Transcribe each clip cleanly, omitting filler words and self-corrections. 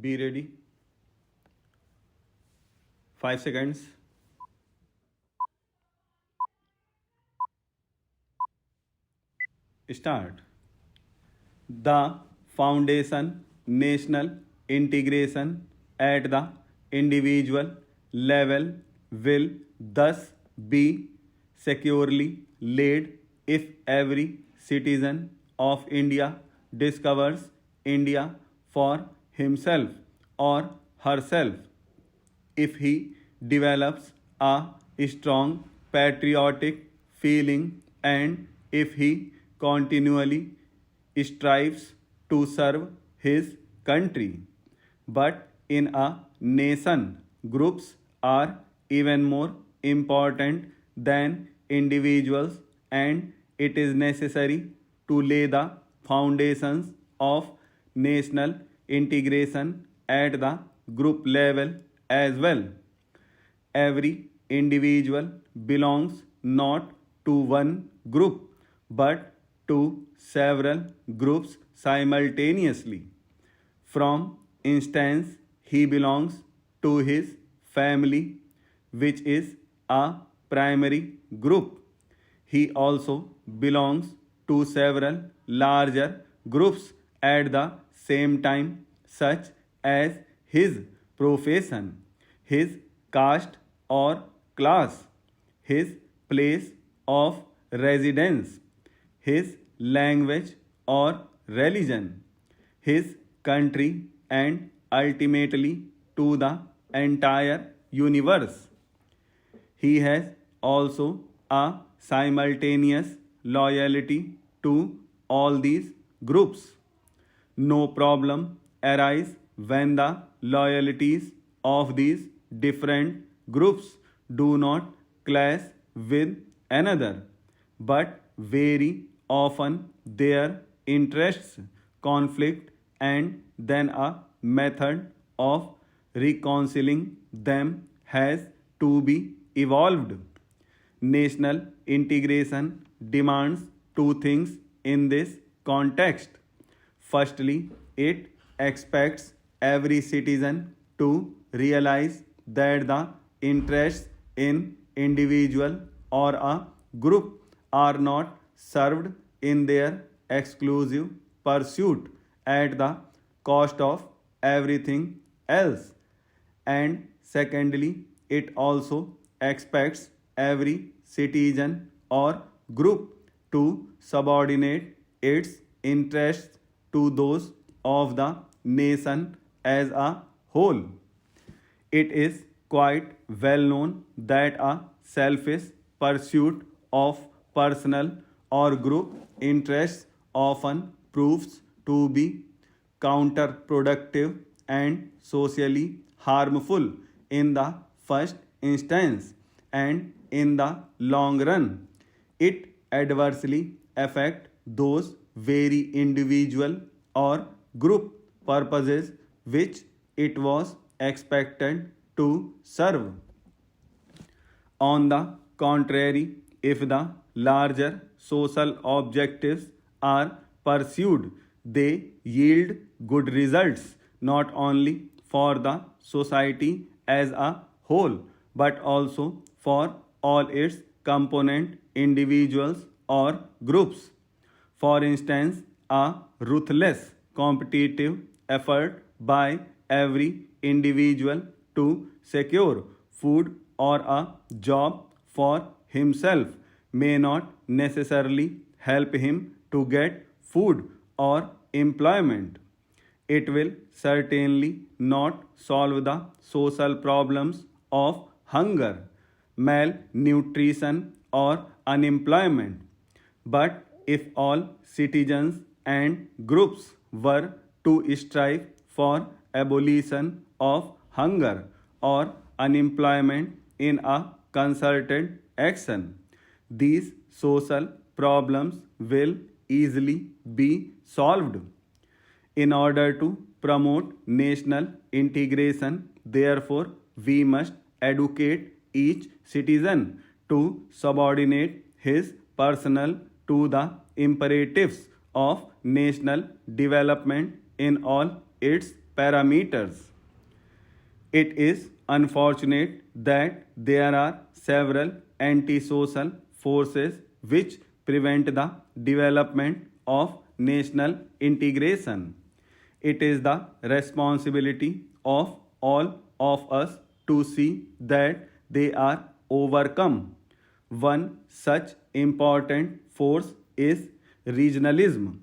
Be ready. 5 seconds. Start. The foundation national integration at the individual level will thus be securely laid if every citizen of India discovers India for himself or herself. If he develops a strong patriotic feeling and if he continually strives to serve his country. But in a nation, groups are even more important than individuals, and it is necessary to lay the foundations of national integration at the group level as well. Every individual belongs not to one group but to several groups simultaneously. From instance, he belongs to his family, which is a primary group. He also belongs to several larger groups at the same time, such as his profession, his caste or class, his place of residence, his language or religion, his country, and ultimately to the entire universe. He has also a simultaneous loyalty to all these groups. No problem arise when the loyalties of these different groups do not clash with another, but very often their interests conflict, and then a method of reconciling them has to be evolved. National integration demands two things in this context. Firstly, it expects every citizen to realize that the interests in individual or a group are not served in their exclusive pursuit at the cost of everything else. And secondly, it also expects every citizen or group to subordinate its interests to those of the nation as a whole. It is quite well known that a selfish pursuit of personal or group interests often proves to be counterproductive and socially harmful in the first instance, and in the long run it adversely affects those very individual or group purposes which it was expected to serve. On the contrary, if the larger social objectives are pursued, they yield good results not only for the society as a whole but also for all its component individuals or groups. For instance, a ruthless competitive effort by every individual to secure food or a job for himself may not necessarily help him to get food or employment. It will certainly not solve the social problems of hunger, malnutrition, or unemployment. But if all citizens and groups were to strive for abolition of hunger or unemployment in a concerted action, these social problems will easily be solved. In order to promote national integration, therefore, we must educate each citizen to subordinate his personal to the imperatives of national development in all its parameters. It is unfortunate that there are several antisocial forces which prevent the development of national integration. It is the responsibility of all of us to see that they are overcome. One such important force is regionalism.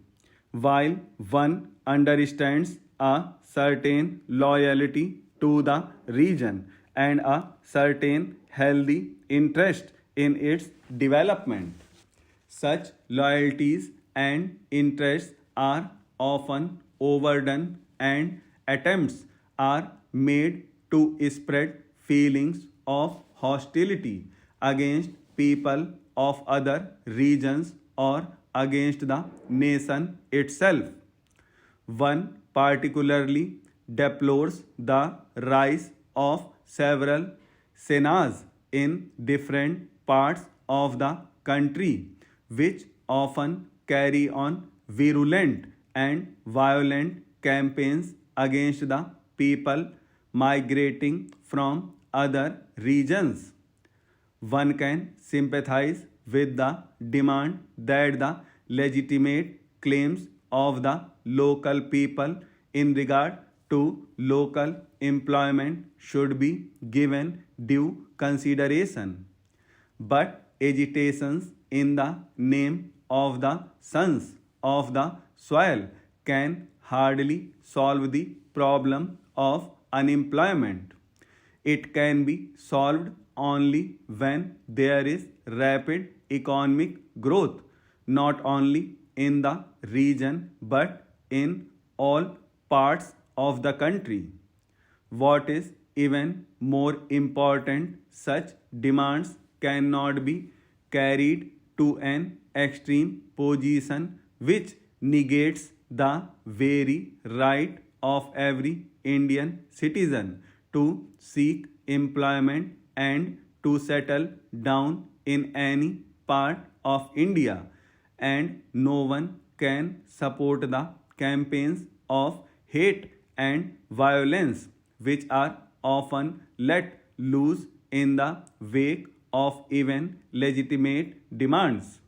While one understands a certain loyalty to the region and a certain healthy interest in its development, such loyalties and interests are often overdone and attempts are made to spread feelings of hostility against people of other regions or against the nation itself. One particularly deplores the rise of several senas in different parts of the country, which often carry on virulent and violent campaigns against the people migrating from other regions. One can sympathize with the demand that the legitimate claims of the local people in regard to local employment should be given due consideration. But agitations in the name of the sons of the soil can hardly solve the problem of unemployment. It can be solved only when there is rapid economic growth, not only in the region but in all parts of the country. What is even more important, such demands cannot be carried to an extreme position which negates the very right of every Indian citizen to seek employment and to settle down in any part of India, and no one can support the campaigns of hate and violence which are often let loose in the wake of even legitimate demands.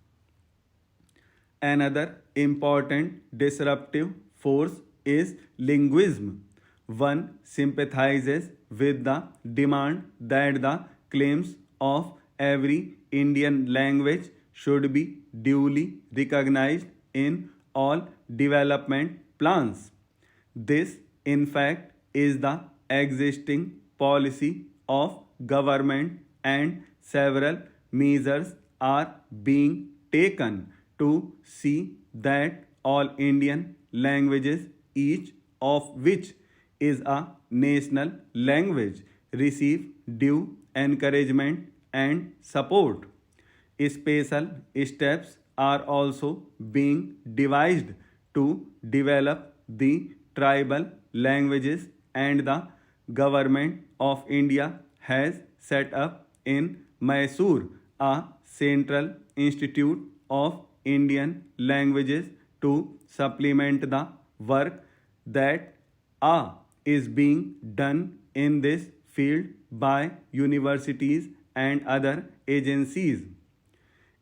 Another important disruptive force is linguism. One sympathizes with the demand that the claims of every Indian language should be duly recognized in all development plans. This, in fact, is the existing policy of government, and several measures are being taken to see that all Indian languages, each of which is a national language, receive due encouragement and support. Special steps are also being devised to develop the tribal languages, and the government of India has set up in Mysore a central institute of Indian languages to supplement the work that is being done in this field by universities and other agencies.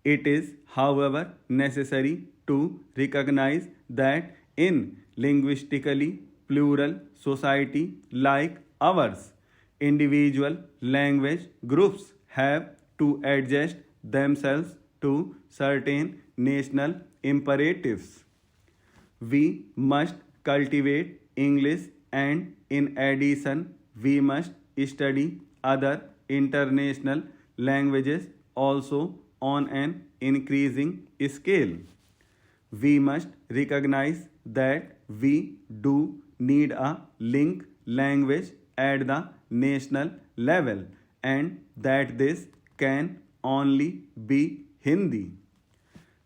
It is, however, necessary to recognize that in linguistically plural society like ours, individual language groups have to adjust themselves to certain national imperatives. We must cultivate English, and in addition, we must study other international languages also on an increasing scale. We must recognize that we do need a link language at the national level, and that this can only be Hindi.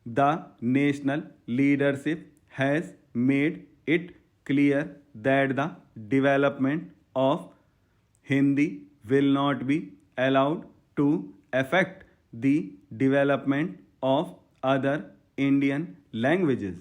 The national leadership has made it clear that the development of Hindi will not be allowed to affect the development of other Indian languages.